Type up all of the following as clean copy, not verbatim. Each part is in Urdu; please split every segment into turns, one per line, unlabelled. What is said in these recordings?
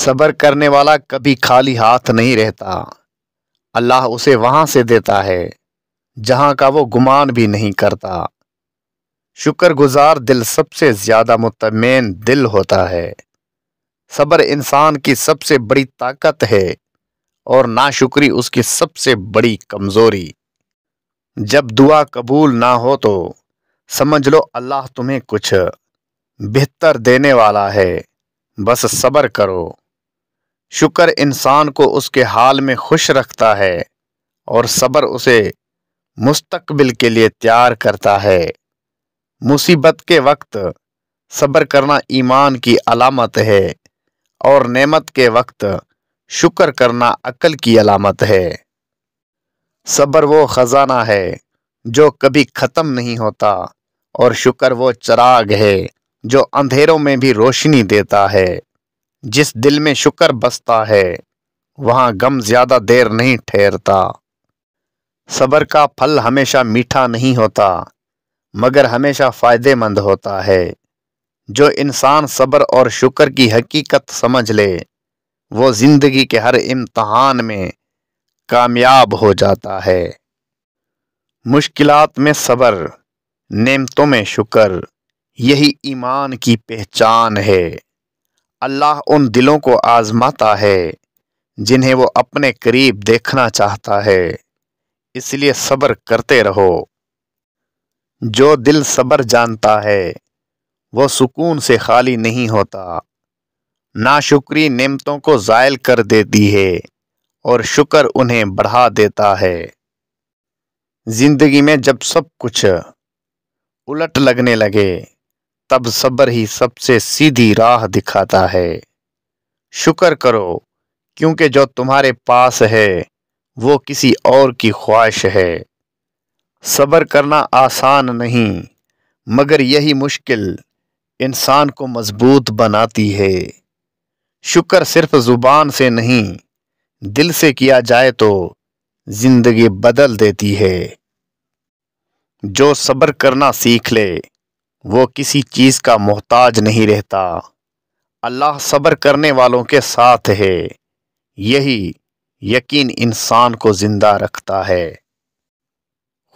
صبر کرنے والا کبھی خالی ہاتھ نہیں رہتا۔ اللہ اسے وہاں سے دیتا ہے جہاں کا وہ گمان بھی نہیں کرتا۔ شکر گزار دل سب سے زیادہ مطمئن دل ہوتا ہے۔ صبر انسان کی سب سے بڑی طاقت ہے اور ناشکری اس کی سب سے بڑی کمزوری۔ جب دعا قبول نہ ہو تو سمجھ لو اللہ تمہیں کچھ بہتر دینے والا ہے، بس صبر کرو۔ شکر انسان کو اس کے حال میں خوش رکھتا ہے اور صبر اسے مستقبل کے لیے تیار کرتا ہے۔ مصیبت کے وقت صبر کرنا ایمان کی علامت ہے اور نعمت کے وقت شکر کرنا عقل کی علامت ہے۔ صبر وہ خزانہ ہے جو کبھی ختم نہیں ہوتا اور شکر وہ چراغ ہے جو اندھیروں میں بھی روشنی دیتا ہے۔ جس دل میں شکر بستا ہے وہاں غم زیادہ دیر نہیں ٹھہرتا۔ صبر کا پھل ہمیشہ میٹھا نہیں ہوتا مگر ہمیشہ فائدے مند ہوتا ہے۔ جو انسان صبر اور شکر کی حقیقت سمجھ لے وہ زندگی کے ہر امتحان میں کامیاب ہو جاتا ہے۔ مشکلات میں صبر، نعمتوں میں شکر، یہی ایمان کی پہچان ہے۔ اللہ ان دلوں کو آزماتا ہے جنہیں وہ اپنے قریب دیکھنا چاہتا ہے، اس لیے صبر کرتے رہو۔ جو دل صبر جانتا ہے وہ سکون سے خالی نہیں ہوتا۔ ناشکری نعمتوں کو زائل کر دیتی ہے اور شکر انہیں بڑھا دیتا ہے۔ زندگی میں جب سب کچھ الٹ لگنے لگے تب صبر ہی سب سے سیدھی راہ دکھاتا ہے۔ شکر کرو کیونکہ جو تمہارے پاس ہے وہ کسی اور کی خواہش ہے۔ صبر کرنا آسان نہیں مگر یہی مشکل انسان کو مضبوط بناتی ہے۔ شکر صرف زبان سے نہیں دل سے کیا جائے تو زندگی بدل دیتی ہے۔ جو صبر کرنا سیکھ لے وہ کسی چیز کا محتاج نہیں رہتا۔ اللہ صبر کرنے والوں کے ساتھ ہے، یہی یقین انسان کو زندہ رکھتا ہے۔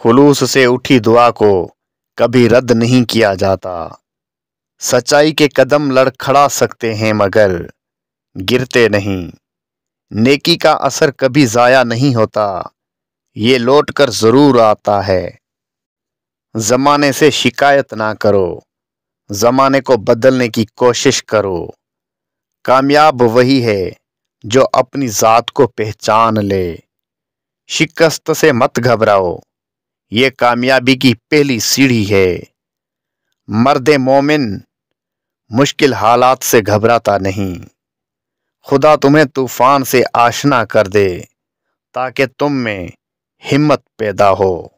خلوص سے اٹھی دعا کو کبھی رد نہیں کیا جاتا۔ سچائی کے قدم لڑکھڑا سکتے ہیں مگر گرتے نہیں۔ نیکی کا اثر کبھی ضائع نہیں ہوتا، یہ لوٹ کر ضرور آتا ہے۔ زمانے سے شکایت نہ کرو، زمانے کو بدلنے کی کوشش کرو۔ کامیاب وہی ہے جو اپنی ذات کو پہچان لے۔ شکست سے مت گھبراؤ، یہ کامیابی کی پہلی سیڑھی ہے۔ مرد مومن مشکل حالات سے گھبراتا نہیں۔ خدا تمہیں طوفان سے آشنا کر دے تاکہ تم میں ہمت پیدا ہو۔